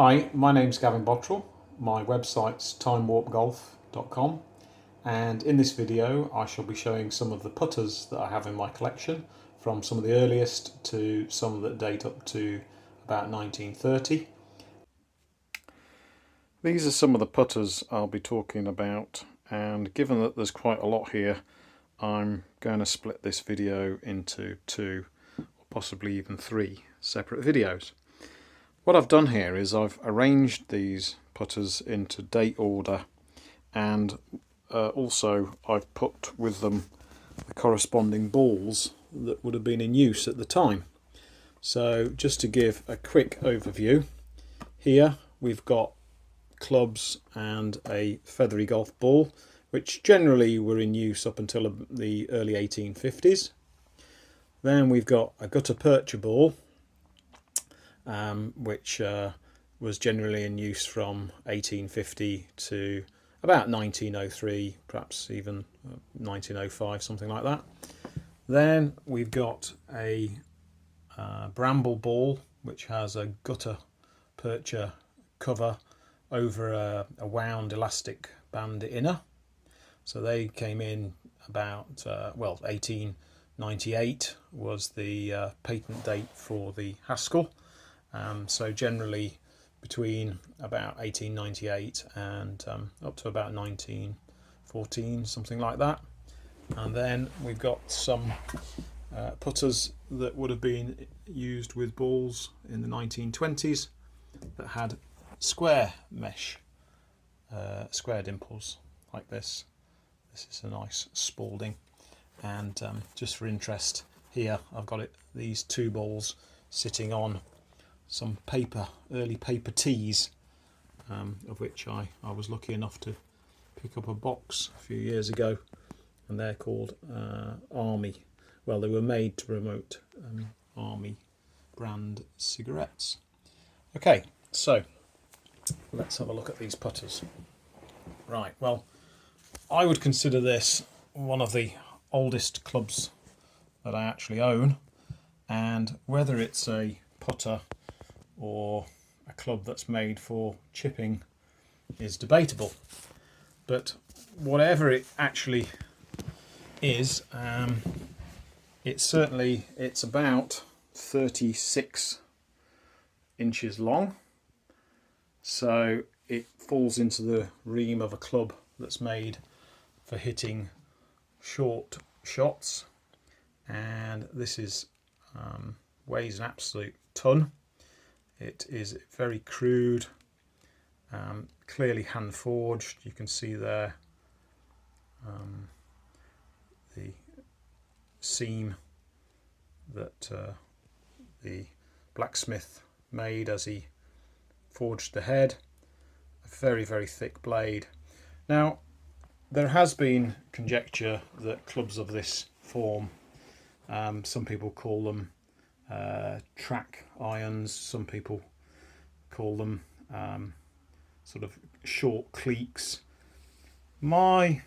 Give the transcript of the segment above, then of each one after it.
Hi, my name's Gavin Bottrell. My website's timewarpgolf.com, and in this video I shall be showing some of the putters that I have in my collection, from some of the earliest to some that date up to about 1930. These are some of the putters I'll be talking about, and given that there's quite a lot here, I'm going to split this video into two or possibly even three separate videos. What I've done here is I've arranged these putters into date order, and also I've put with them the corresponding balls that would have been in use at the time. So just to give a quick overview, here we've got clubs and a feathery golf ball, which generally were in use up until the early 1850s. Then we've got a gutta percha ball, which was generally in use from 1850 to about 1903, perhaps even 1905, something like that. Then we've got a bramble ball, which has a gutta percha cover over a wound elastic band inner. So they came in about, 1898 was the patent date for the Haskell. So generally between about 1898 and up to about 1914, something like that. And then we've got some putters that would have been used with balls in the 1920s that had square mesh, square dimples like this. This is a nice Spalding, and just for interest, here I've got these two balls sitting on some early paper tees, of which I was lucky enough to pick up a box a few years ago, and they're called Army. Well, they were made to promote Army brand cigarettes. Okay, so let's have a look at these putters. Right, well, I would consider this one of the oldest clubs that I actually own, and whether it's a putter or a club that's made for chipping is debatable. But whatever it actually is, it's about 36 inches long. So it falls into the ream of a club that's made for hitting short shots, and this is weighs an absolute ton. It is very crude, clearly hand forged. You can see there the seam that the blacksmith made as he forged the head. A very, very thick blade. Now, there has been conjecture that clubs of this form, some people call them track irons, some people call them sort of short cleeks. My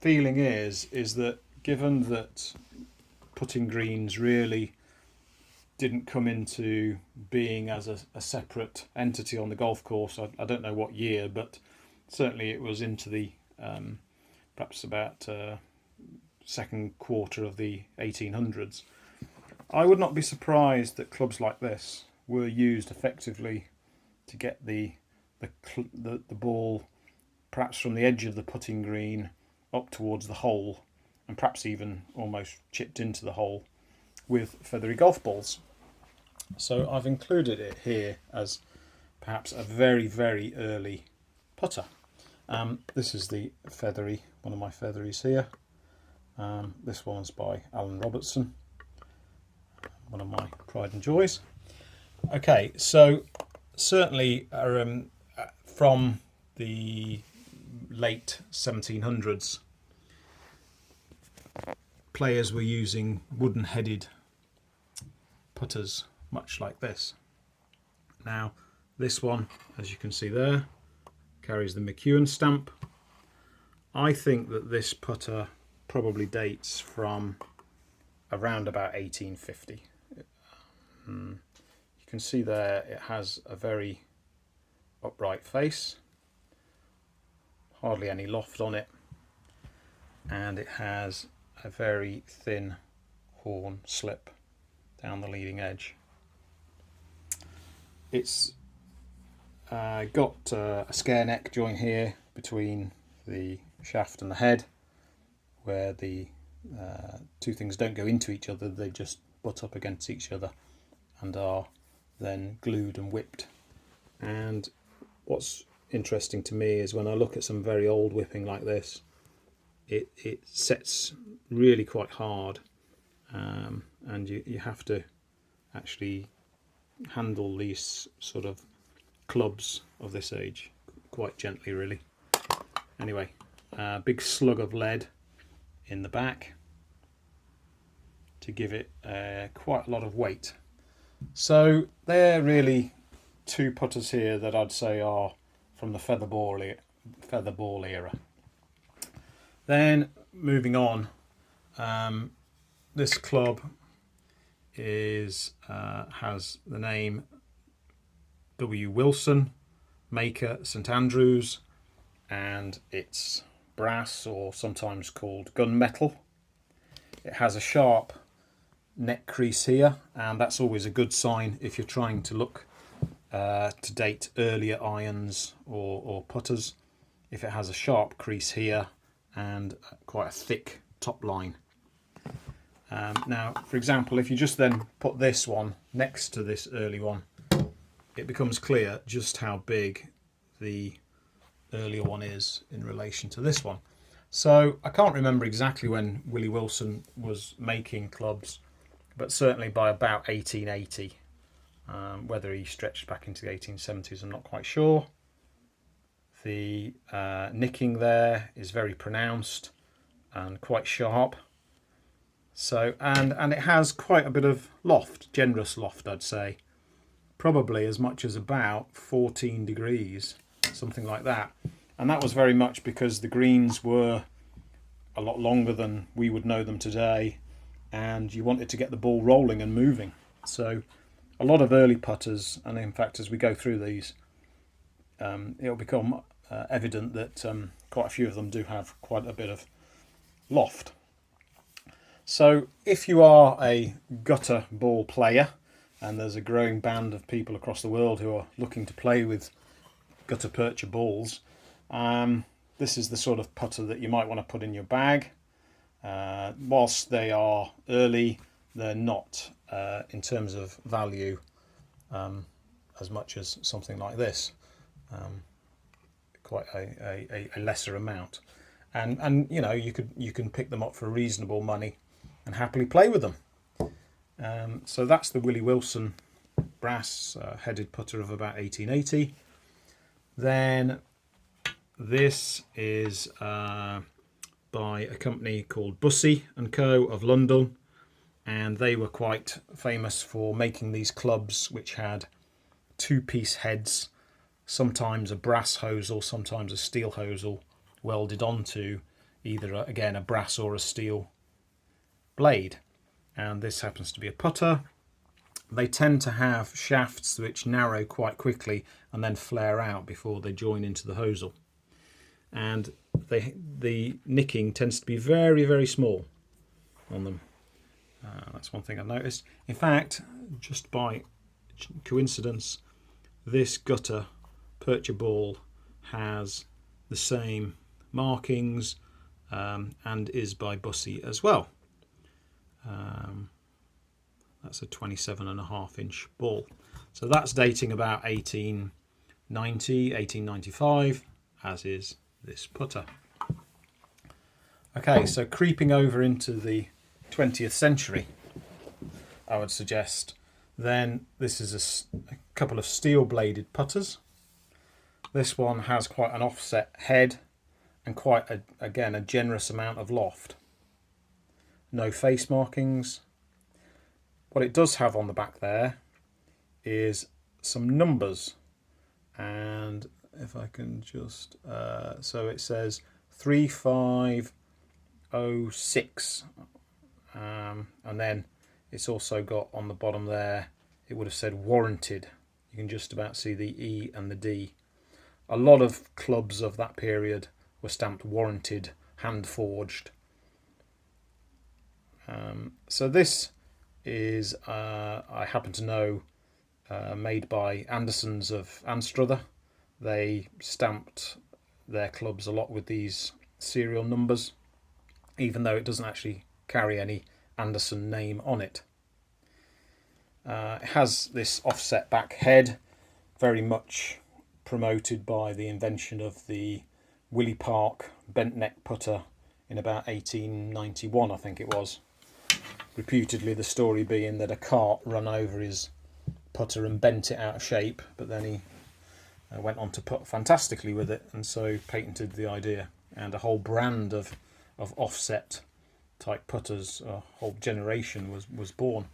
feeling is that given that putting greens really didn't come into being as a separate entity on the golf course, I don't know what year, but certainly it was into the perhaps about second quarter of the 1800s. I would not be surprised that clubs like this were used effectively to get the ball perhaps from the edge of the putting green up towards the hole, and perhaps even almost chipped into the hole with feathery golf balls. So I've included it here as perhaps a very, very early putter. This is the feathery, one of my featheries here. This one's by Alan Robertson, one of my pride and joys. Okay, so certainly from the late 1700s, players were using wooden headed putters much like this. Now this one, as you can see there, carries the McEwen stamp. I think that this putter probably dates from around about 1850. You can see there it has a very upright face, hardly any loft on it, and it has a very thin horn slip down the leading edge. It's got a scare neck joint here between the shaft and the head, where the two things don't go into each other, they just butt up against each other and are then glued and whipped. And what's interesting to me is when I look at some very old whipping like this, it sets really quite hard, and you have to actually handle these sort of clubs of this age quite gently, really. Anyway, big slug of lead in the back to give it quite a lot of weight. So they're really two putters here that I'd say are from the feather ball era. Then moving on, this club has the name W. Wilson, maker St Andrews, and it's brass, or sometimes called gunmetal. It has a sharp neck crease here, and that's always a good sign if you're trying to look to date earlier irons or putters. If it has a sharp crease here and quite a thick top line. Now, for example, if you just then put this one next to this early one, it becomes clear just how big the earlier one is in relation to this one. So I can't remember exactly when Willie Wilson was making clubs, but certainly by about 1880. Whether he stretched back into the 1870s, I'm not quite sure. The nicking there is very pronounced and quite sharp. So and it has quite a bit of loft, generous loft, I'd say. Probably as much as about 14 degrees, something like that. And that was very much because the greens were a lot longer than we would know them today, and you wanted to get the ball rolling and moving. So a lot of early putters, and in fact as we go through these, it'll become evident that quite a few of them do have quite a bit of loft. So if you are a gutter ball player, and there's a growing band of people across the world who are looking to play with gutta percha balls, this is the sort of putter that you might want to put in your bag. Whilst they are early, they're not, in terms of value, as much as something like this. Quite a lesser amount, and you know, you can pick them up for reasonable money and happily play with them. So that's the Willie Wilson brass headed putter of about 1880. Then this is by a company called Bussey and Co. of London, and they were quite famous for making these clubs which had two-piece heads, sometimes a brass hosel, sometimes a steel hosel, welded onto either again a brass or a steel blade. And this happens to be a putter. They tend to have shafts which narrow quite quickly and then flare out before they join into the hosel. And the nicking tends to be very, very small on them. That's one thing I've noticed. In fact, just by coincidence, this gutta percha ball has the same markings and is by Bussey as well. That's a 27.5 inch ball. So that's dating about 1890, 1895, as is this putter. Okay, so creeping over into the 20th century, I would suggest, then this is a couple of steel bladed putters. This one has quite an offset head and quite, again, a generous amount of loft. No face markings. What it does have on the back there is some numbers, and if I can just so it says 3506, and then it's also got on the bottom there, it would have said warranted. You can just about see the E and the D a lot of clubs of that period were stamped warranted, hand forged. So this is, I happen to know, made by Andersons of Anstruther. They stamped their clubs a lot with these serial numbers, even though it doesn't actually carry any Anderson name on it. It has this offset back head, very much promoted by the invention of the Willie Park bent neck putter in about 1891, I think it was. Reputedly, the story being that a cart ran over his putter and bent it out of shape, but then he went on to putt fantastically with it, and so patented the idea, and a whole brand of offset type putters, a whole generation was born.